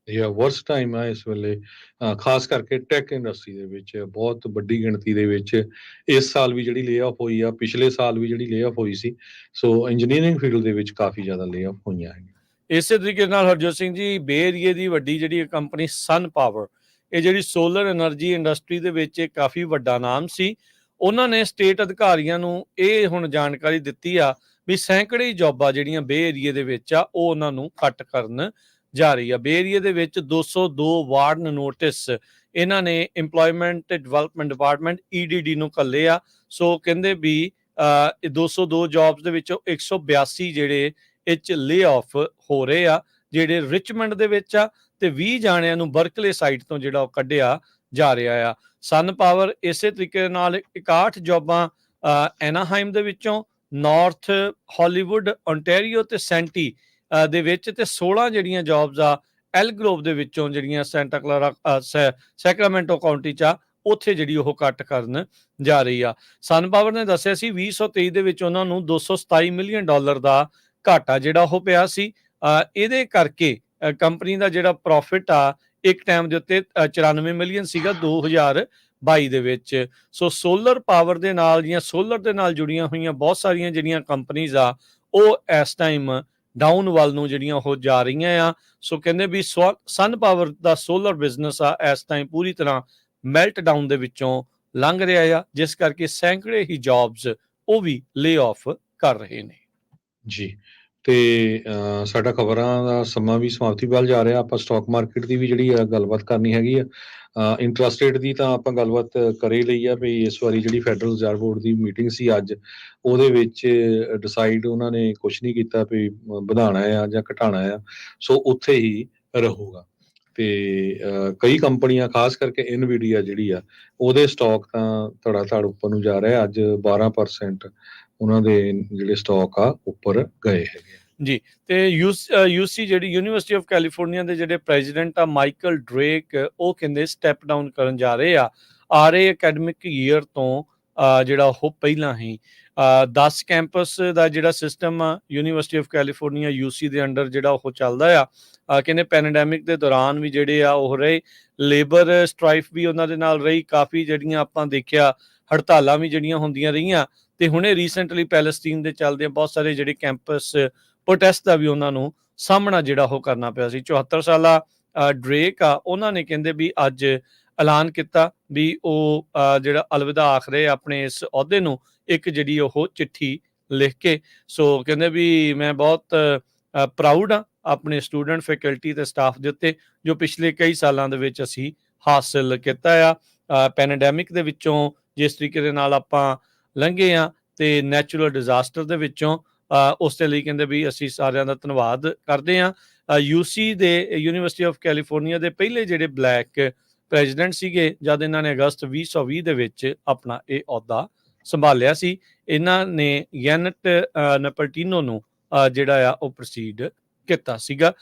ਇਹ ਵਰਸਟ ਟਾਈਮ ਆ ਇਸ ਵੇਲੇ, ਖਾਸ ਕਰਕੇ ਟੈਕ ਇੰਡਸਟਰੀ ਦੇ ਵਿੱਚ ਬਹੁਤ ਵੱਡੀ ਗਿਣਤੀ ਦੇ ਵਿੱਚ ਇਸ ਸਾਲ ਵੀ ਜਿਹੜੀ ਲੇਆਫ ਹੋਈ ਆ, ਪਿਛਲੇ ਸਾਲ ਵੀ ਜਿਹੜੀ ਲੇਆਫ ਹੋਈ ਸੀ। ਸੋ ਇੰਜੀਨੀਅਰਿੰਗ ਫੀਲਡ ਦੇ ਵਿੱਚ ਕਾਫੀ ਜ਼ਿਆਦਾ ਲੇਆਫ ਹੋਈਆਂ ਹੈਗੀਆਂ। ਇਸੇ ਤਰੀਕੇ ਨਾਲ ਹਰਜੋਤ ਸਿੰਘ ਜੀ ਬੇ ਏਰੀਏ ਦੀ ਵੱਡੀ ਜਿਹੜੀ ਕੰਪਨੀ ਸਨ ਪਾਵਰ, ਇਹ ਜਿਹੜੀ ਸੋਲਰ એનર્ਜੀ ਇੰਡਸਟਰੀ ਦੇ ਵਿੱਚ ਕਾਫੀ ਵੱਡਾ ਨਾਮ ਸੀ, ਉਹਨਾਂ ਨੇ ਸਟੇਟ ਅਧਿਕਾਰੀਆਂ ਨੂੰ ਇਹ ਹੁਣ ਜਾਣਕਾਰੀ ਦਿੱਤੀ ਆ ਵੀ ਸੈਂਕੜੇ ਜੌਬਾਂ ਜਿਹੜੀਆਂ ਬੇ ਏਰੀਏ ਦੇ ਵਿੱਚ ਆ ਉਹ ਉਹਨਾਂ ਨੂੰ ਕੱਟ ਕਰਨ ਜਾ ਰਹੀ ਆ। ਬੇ ਏਰੀਏ ਦੇ ਵਿੱਚ 202 ਵਾਰਨ ਨੋਟਿਸ ਇਹਨਾਂ ਨੇ ਇੰਪਲੋਇਮੈਂਟ ਡਿਵੈਲਪਮੈਂਟ ਡਿਪਾਰਟਮੈਂਟ EDD ਨੂੰ ਘੱਲੇ ਆ। ਸੋ ਕਹਿੰਦੇ ਵੀ 202 ਜੌਬਸ ਦੇ ਵਿੱਚੋਂ 182 ਜਿਹੜੇ ਇਹ 'ਚ ਲੇ ਆਫ ਹੋ ਰਹੇ ਆ, ਜਿਹੜੇ ਰਿਚਮੰਡ ਦੇ ਵਿੱਚ ਆ, ਤੇ 20 ਜਾਣਿਆਂ ਨੂੰ ਬਰਕਲੇ ਸਾਈਟ ਤੋਂ ਜਿਹੜਾ ਉਹ ਕੱਢਿਆ ਜਾ ਰਿਹਾ ਆ। ਸਨ ਪਾਵਰ ਇਸੇ ਤਰੀਕੇ ਨਾਲ 61 ਜੌਬਾਂ ਐਨਾਹਾਈਮ ਦੇ ਵਿੱਚੋਂ, ਨਾਰਥ ਹਾਲੀਵੁੱਡ, ਓਨਟਾਰੀਓ ਤੇ ਸੈਂਟੀ ਦੇ ਵਿੱਚ, ਤੇ 16 ਜਿਹੜੀਆਂ ਜੌਬਸ ਆ ਐਲਗਰੋਵ ਦੇ ਵਿੱਚੋਂ ਜਿਹੜੀਆਂ ਸੈਂਟਾ ਕਲਾਰਾ ਸੈਕਰਾਮੈਂਟੋ ਕਾਉਂਟੀ 'ਚ ਆ, ਉੱਥੇ ਜਿਹੜੀ ਉਹ ਕੱਟ ਕਰਨ ਜਾ ਰਹੀ ਆ। ਸਨ ਪਾਵਰ ਨੇ ਦੱਸਿਆ ਸੀ 2023 ਦੇ ਵਿੱਚ ਉਹਨਾਂ ਨੂੰ $227 ਮਿਲੀਅਨ ਦਾ ਘਾਟਾ ਜਿਹੜਾ ਉਹ ਪਿਆ ਸੀ। ਇਹਦੇ ਕਰਕੇ ਕੰਪਨੀ ਦਾ ਜਿਹੜਾ ਪ੍ਰੋਫਿਟ ਆ ਇੱਕ ਟਾਈਮ ਦੇ ਉੱਤੇ 94 ਮਿਲੀਅਨ ਸੀਗਾ 2022 22 ਦੇ ਵਿੱਚ। ਸੋ ਸੋਲਰ ਪਾਵਰ ਦੇ ਨਾਲ ਜਾਂ ਸੋਲਰ ਦੇ ਨਾਲ ਜੁੜੀਆਂ ਹੋਈਆਂ ਬਹੁਤ ਸਾਰੀਆਂ ਜਿਹੜੀਆਂ ਕੰਪਨੀਜ਼ ਆ ਉਹ ਇਸ ਟਾਈਮ ਡਾਊਨ ਵੱਲ ਨੂੰ ਜਿਹੜੀਆਂ ਉਹ ਜਾ ਰਹੀਆਂ ਆ। ਸੋ ਕਹਿੰਦੇ ਵੀ ਸਨ ਪਾਵਰ ਦਾ ਸੋਲਰ ਬਿਜ਼ਨਸ ਆ ਇਸ ਟਾਈਮ ਪੂਰੀ ਤਰ੍ਹਾਂ ਮੈਲਟ ਡਾਊਨ ਦੇ ਵਿੱਚੋਂ ਲੰਘ ਰਿਹਾ ਆ, ਜਿਸ ਕਰਕੇ ਸੈਂਕੜੇ ਹੀ ਜੌਬਸ ਉਹ ਵੀ ਲੇ ਆਫ ਕਰ ਰਹੇ ਨੇ। ਜੀ, ਤੇ ਸਾਡਾ ਖਬਰਾਂ ਦਾ ਸਮਾਂ ਵੀ ਸਮਾਪਤੀ ਵੱਲ ਜਾ ਰਿਹਾ। ਆਪਾਂ ਸਟਾਕ ਮਾਰਕੀਟ ਦੀ ਵੀ ਜਿਹੜੀ ਆ ਗੱਲਬਾਤ ਕਰਨੀ ਹੈਗੀ ਆ। ਇੰਟਰਸਟ ਰੇਟ ਦੀ ਤਾਂ ਆਪਾਂ ਗੱਲਬਾਤ ਕਰ ਹੀ ਲਈ ਆ ਵੀ ਇਸ ਵਾਰੀ ਜਿਹੜੀ ਫੈਡਰਲ ਰਿਜ਼ਰਵ ਬੋਰਡ ਦੀ ਮੀਟਿੰਗ ਸੀ ਅੱਜ, ਉਹਦੇ ਵਿੱਚ ਡਿਸਾਈਡ ਉਹਨਾਂ ਨੇ ਕੁਛ ਨਹੀਂ ਕੀਤਾ ਵੀ ਵਧਾਉਣਾ ਆ ਜਾਂ ਘਟਾਉਣਾ ਆ। ਸੋ ਉੱਥੇ ਹੀ ਰਹੂਗਾ। ਤੇ ਕਈ ਕੰਪਨੀਆਂ ਖਾਸ ਕਰਕੇ ਇਨਵੀਡੀਆ ਜਿਹੜੀ ਆ ਉਹਦੇ ਸਟਾਕ ਤਾਂ ਧੜਾ ਧੜ ਉੱਪਰ ਨੂੰ ਜਾ ਰਿਹਾ। ਅੱਜ 12% ਉਹਨਾਂ ਦੇ ਜਿਹੜੇ ਸਟਾਕ ਆ ਉੱਪਰ ਗਏ ਹੈਗੇ। ਜੀ, ਤੇ ਯੂਸੀ ਜਿਹੜੀ ਯੂਨੀਵਰਸਿਟੀ ਆਫ ਕੈਲੀਫੋਰਨੀਆ ਦੇ ਜਿਹੜੇ ਪ੍ਰੈਜ਼ੀਡੈਂਟ ਆ ਮਾਈਕਲ ਡਰੇਕ, ਉਹ ਕਹਿੰਦੇ ਸਟੈਪ ਡਾਊਨ ਕਰਨ ਜਾ ਰਹੇ ਆ ਰਹੇ ਅਕੈਡਮਿਕ ਈਅਰ ਤੋਂ। ਜਿਹੜਾ ਉਹ ਪਹਿਲਾਂ ਹੀ 10 ਕੈਂਪਸ ਦਾ ਜਿਹੜਾ ਸਿਸਟਮ ਆ ਯੂਨੀਵਰਸਿਟੀ ਆਫ ਕੈਲੀਫੋਰਨੀਆ ਯੂਸੀ ਦੇ ਅੰਡਰ ਜਿਹੜਾ ਉਹ ਚੱਲਦਾ ਆ। ਕਹਿੰਦੇ ਪੈਂਡੈਮਿਕ ਦੇ ਦੌਰਾਨ ਵੀ ਜਿਹੜੇ ਆ ਉਹ ਰਹੇ, ਲੇਬਰ ਸਟ੍ਰਾਈਫ ਵੀ ਉਹਨਾਂ ਦੇ ਨਾਲ ਰਹੀ, ਕਾਫੀ ਜਿਹੜੀਆਂ ਆਪਾਂ ਦੇਖਿਆ ਹੜਤਾਲਾਂ ਵੀ ਜਿਹੜੀਆਂ ਹੁੰਦੀਆਂ ਰਹੀਆਂ। ਤੇ ਹੁਣੇ ਰੀਸੈਂਟਲੀ ਪੈਲਸਤੀਨ ਦੇ ਚੱਲਦੇ ਬਹੁਤ ਸਾਰੇ ਜਿਹੜੇ ਕੈਂਪਸ ਪ੍ਰੋਟੈਸਟ ਦਾ ਵੀ ਉਹਨਾਂ ਨੂੰ ਸਾਹਮਣਾ ਜਿਹੜਾ ਉਹ ਕਰਨਾ ਪਿਆ ਸੀ। 74 ਸਾਲਾ ਡਰੇਕ ਆ, ਉਹਨਾਂ ਨੇ ਕਹਿੰਦੇ ਵੀ ਅੱਜ ਐਲਾਨ ਕੀਤਾ ਵੀ ਉਹ ਜਿਹੜਾ ਅਲਵਿਦਾ ਆਖ ਰਹੇ ਆਪਣੇ ਇਸ ਅਹੁਦੇ ਨੂੰ, ਇੱਕ ਜਿਹੜੀ ਉਹ ਚਿੱਠੀ ਲਿਖ ਕੇ। ਸੋ ਕਹਿੰਦੇ ਵੀ ਮੈਂ ਬਹੁਤ ਪ੍ਰਾਊਡ ਆ ਆਪਣੇ ਸਟੂਡੈਂਟ, ਫੈਕਲਟੀ ਤੇ ਸਟਾਫ ਦੇ ਉੱਤੇ ਜੋ ਪਿਛਲੇ ਕਈ ਸਾਲਾਂ ਦੇ ਵਿੱਚ ਅਸੀਂ ਹਾਸਲ ਕੀਤਾ ਆ। ਪੈਂਡੈਮਿਕ ਦੇ ਵਿੱਚੋਂ ਜਿਸ ਤਰੀਕੇ ਦੇ ਨਾਲ ਆਪਾਂ ਲੰਘੇ ਆ ਤੇ ਨੈਚੁਰਲ ਡਿਜ਼ਾਸਟਰ ਦੇ ਵਿੱਚੋਂ, ਉਸ ਦੇ ਲਈ ਕਹਿੰਦੇ ਵੀ ਅਸੀਂ ਸਾਰਿਆਂ ਦਾ ਧੰਨਵਾਦ ਕਰਦੇ ਹਾਂ। ਯੂਸੀ ਦੇ ਯੂਨੀਵਰਸਿਟੀ ਆਫ ਕੈਲੀਫੋਰਨੀਆ ਦੇ ਪਹਿਲੇ ਜਿਹੜੇ ਬਲੈਕ ਪ੍ਰੈਜ਼ੀਡੈਂਟ ਸੀਗੇ ਜਦ ਇਹਨਾਂ ਨੇ ਅਗਸਤ 2020 ਦੇ ਵਿੱਚ ਆਪਣਾ ਇਹ ਅਹੁਦਾ ਸੰਭਾਲਿਆ ਸੀ। ਇਹਨਾਂ ਨੇ ਯੈਨਟ ਨਪਰਟੀਨੋ ਨੂੰ ਜਿਹੜਾ ਆ ਉਹ ਪ੍ਰੋਸੀਡ ਕੀਤਾ ਸੀਗਾ।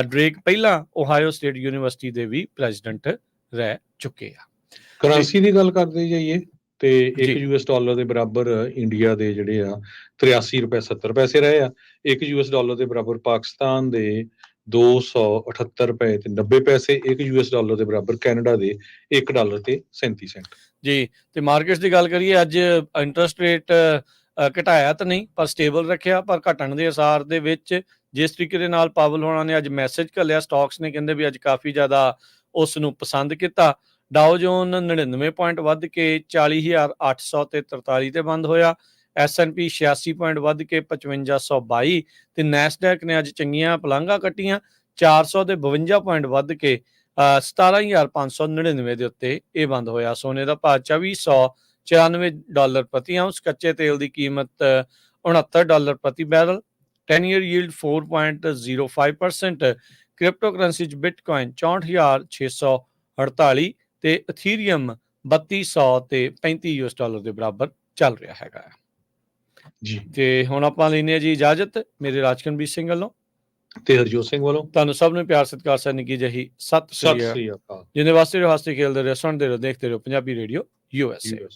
ਡਰੇਕ ਪਹਿਲਾਂ ਓਹਾਇਓ ਸਟੇਟ ਯੂਨੀਵਰਸਿਟੀ ਦੇ ਵੀ ਪ੍ਰੈਜ਼ੀਡੈਂਟ ਰਹਿ ਚੁੱਕੇ ਆ। ਕਰੰਸੀ ਦੀ ਗੱਲ ਕਰਦੇ ਜਾਈਏ ਤੇ $1 ਦੇ ਬਰਾਬਰ ਇੰਡੀਆ ਦੇ ਜਿਹੜੇ ਆ 83 ਰੁਪਏ 70 ਪੈਸੇ ਰਹੇ ਆ। $1 ਦੇ ਬਰਾਬਰ ਪਾਕਿਸਤਾਨ ਦੇ 278 ਰੁਪਏ ਤੇ 90 ਪੈਸੇ। $1 ਦੇ ਬਰਾਬਰ ਕੈਨੇਡਾ ਦੇ $1 ਤੇ 37 ਸੈਂਟ। ਜੀ, ਤੇ ਮਾਰਕੀਟਸ ਦੀ ਗੱਲ ਕਰੀਏ, ਅੱਜ ਇੰਟਰਸਟ ਰੇਟ ਘਟਾਇਆ ਤਾਂ ਨਹੀਂ ਪਰ ਸਟੇਬਲ ਰੱਖਿਆ, ਪਰ ਘਟਣ ਦੇ ਅਸਾਰ ਦੇ ਵਿੱਚ ਜਿਸ ਤਰੀਕੇ ਦੇ ਨਾਲ ਪਾਵਲ ਹੋਣਾ ਨੇ ਅੱਜ ਮੈਸੇਜ ਘੱਲਿਆ, ਸਟਾਕਸ ਨੇ ਕਹਿੰਦੇ ਵੀ ਅੱਜ ਕਾਫੀ ਜ਼ਿਆਦਾ ਉਸ ਨੂੰ ਪਸੰਦ ਕੀਤਾ। ਡਾਓ ਜੋਨ 99 ਪੁਆਇੰਟ ਵੱਧ ਕੇ 40,843 ਤੇ ਬੰਦ ਹੋਇਆ। S&P 86 ਪੁਆਇੰਟ ਵੱਧ ਕੇ 5522 ਤੇ ਨੈਸਡੈਕ ਨੇ ਅੱਜ ਚੰਗੀਆਂ ਪਲਾਂਘਾਂ ਕੱਟੀਆਂ। 400 ਦੇ 52 ਪੁਆਇੰਟ ਵੱਧ ਕੇ 17,599 ਦੇ ਉੱਤੇ ਇਹ ਬੰਦ ਹੋਇਆ। ਸੋਨੇ ਦਾ ਭਾਅ $2494 ਪ੍ਰਤੀ ਆਉਂਸ। ਕੱਚੇ ਤੇਲ ਦੀ ਕੀਮਤ $69 ਪ੍ਰਤੀ barrel. 10 year yield 4.05%। Crypto currency ਚ ਬਿਟਕੋਇਨ 64,648 ਤੇ ਇਥੀਰੀਅਮ 3200 ਤੇ $35 ਦੇ ਬਰਾਬਰ ਚੱਲ ਰਿਹਾ ਹੈਗਾ ਜੀ। ਤੇ ਹੁਣ ਆਪਾਂ ਲੈਨੇ ਜੀ ਇਜਾਜ਼ਤ ਮੇਰੇ ਰਾਜਕਨਵੀਰ ਸਿੰਘ ਵੱਲੋਂ ਤੇ ਹਰਜੋਤ ਸਿੰਘ ਵੱਲੋਂ। ਤੁਹਾਨੂੰ ਸਭ ਨੂੰ ਪਿਆਰ ਸਤਿਕਾਰ ਸਰ ਨਿੱਕੀ ਜਿਹੀ ਸਤਿ ਸ੍ਰੀ ਅਕਾਲ। ਜਿਹਦੇ ਵਾਸਤੇ ਰਹੋ, ਹੱਸਦੇ ਖੇਲਦੇ ਰਹੋ, ਸੁਣਦੇ ਰਹੋ, ਦੇਖਦੇ ਰਹੋ ਪੰਜਾਬੀ ਰੇਡੀਓ USA।